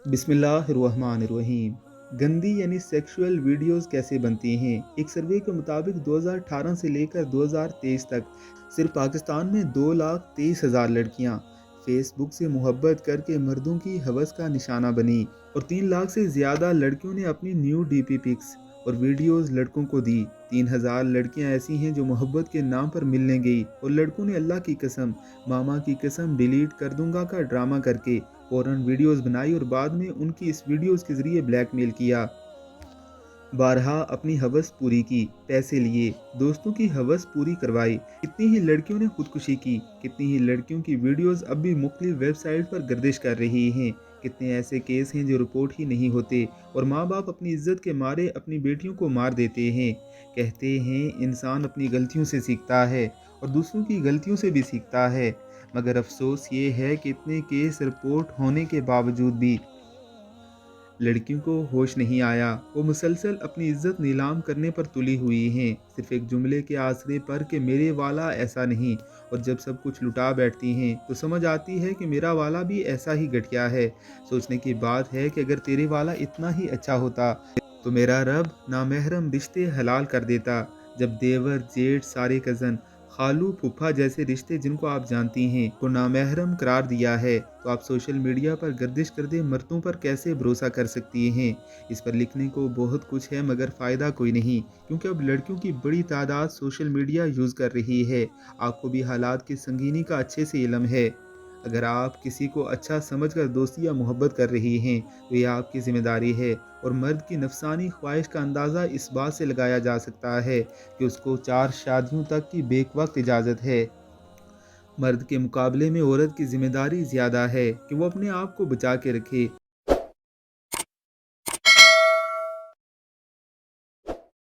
बिस्मिल्लाहिर्रहमानिर्रहीम। गंदी यानी सेक्सुअल वीडियोस कैसे बनती हैं? एक सर्वे के मुताबिक 2018 से लेकर 2023 तक सिर्फ पाकिस्तान में 2,23,000 लड़कियां फेसबुक से मोहब्बत करके मर्दों की हवस का निशाना बनी और 3 लाख से ज़्यादा लड़कियों ने अपनी न्यू डीपी पिक्स और वीडियोस लड़कों को दी। 3,000 लड़कियां ऐसी हैं जो मोहब्बत के नाम पर मिलने गई और लड़कों ने अल्लाह की कसम, मामा की कसम डिलीट कर दूंगा का ड्रामा करके फौरन वीडियोस बनाई और बाद में उनकी इस वीडियोस के जरिए ब्लैकमेल किया। बारहा अपनी हवस पूरी की, पैसे लिए, दोस्तों की हवस पूरी करवाई। कितनी ही लड़कियों ने खुदकुशी की, कितनी ही लड़कियों की वीडियोस अब भी मुख्तलिफ वेबसाइट पर गर्दिश कर रही हैं। कितने ऐसे केस हैं जो रिपोर्ट ही नहीं होते और माँ बाप अपनी इज्जत के मारे अपनी बेटियों को मार देते हैं। कहते हैं इंसान अपनी गलतियों से सीखता है और दूसरों की गलतियों से भी सीखता है, मगर अफसोस ये है कि इतने केस रिपोर्ट होने के बावजूद भी लड़कियों को होश नहीं आया। वो मुसलसल अपनी इज्जत नीलाम करने पर तुली हुई हैं, सिर्फ एक जुमले के आसरे पर कि मेरे वाला ऐसा नहीं, और जब सब कुछ लुटा बैठती हैं तो समझ आती है कि मेरा वाला भी ऐसा ही घटिया है। सोचने की बात है कि अगर तेरे वाला इतना ही अच्छा होता तो मेरा रब नामहरम रिश्ते हलाल कर देता। जब देवर जेठ सारे कज़न खालू फूफा जैसे रिश्ते जिनको आप जानती हैं को नामहरम करार दिया है, तो आप सोशल मीडिया पर गर्दिश करते मर्दों पर कैसे भरोसा कर सकती हैं? इस पर लिखने को बहुत कुछ है मगर फ़ायदा कोई नहीं, क्योंकि अब लड़कियों की बड़ी तादाद सोशल मीडिया यूज़ कर रही है। आपको भी हालात की संगीनी का अच्छे से इल्म है। अगर आप किसी को अच्छा समझकर दोस्ती या मोहब्बत कर रही हैं तो यह आपकी ज़िम्मेदारी है, और मर्द की नफसानी ख्वाहिश का अंदाज़ा इस बात से लगाया जा सकता है कि उसको 4 शादियों तक की बेवक्त इजाज़त है। मर्द के मुकाबले में औरत की ज़िम्मेदारी ज़्यादा है कि वो अपने आप को बचा के रखे।